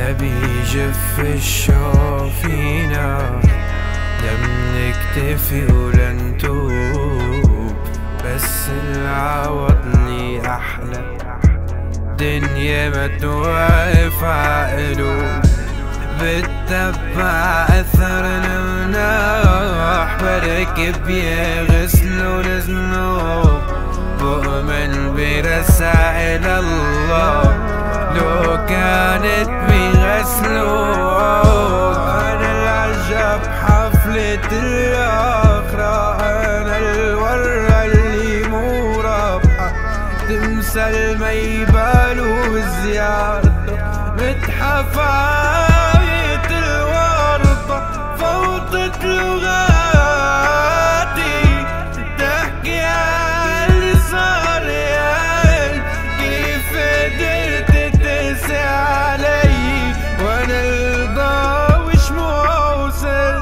لا بيجف الشوق فينا، لا بنكتفي ولا نتوب، بس العوضني أحلى دنيا ما توقف عقلوب، بتتبع أثر المناح بركب يغسلوا الذنوب، بؤمن برسائل الله لو كانت بغسلوب. أنا العجب حفلة الآخرة، أنا الورة اللي مو رابحة، تمثل ما يبالوا بزيارته، متحف عاية الورطة فوضت لغاتي، تحكي عن اللي صار يا قلب، كيف قدرت تقسى علي وانا الضاوش موصل.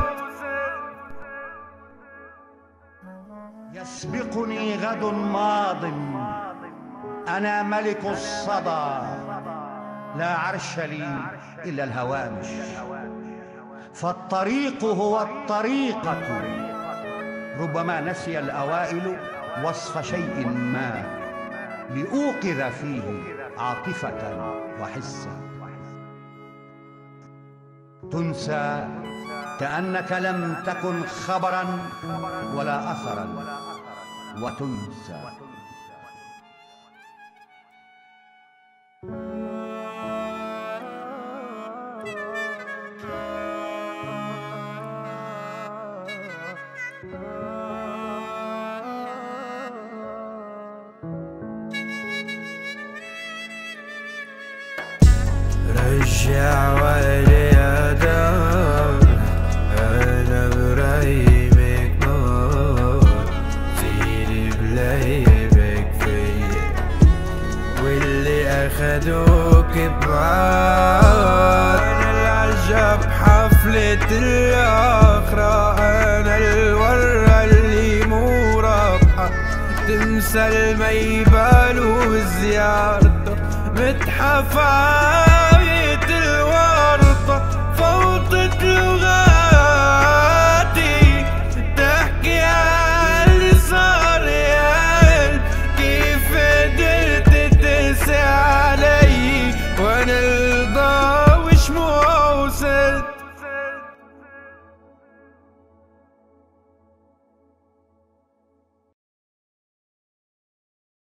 يسبقني غد ماض، أنا ملك الصدى، لا عرش لي إلا الهوامش، فالطريق هو الطريقة. ربما نسي الأوائل وصف شيء ما لأوقظ فيه عاطفة وحسا، تنسى كأنك لم تكن خبرا ولا أثرا، وتنسى. رجع ولي دار، أنا برايمك نار، سيري بلايبك فيا، واللي أخدوك بعاد. أنا العجب حفلة الآخرة، أنا الورة اللي مو رابحة، تمثل ما يبالوا بزيارته، متحف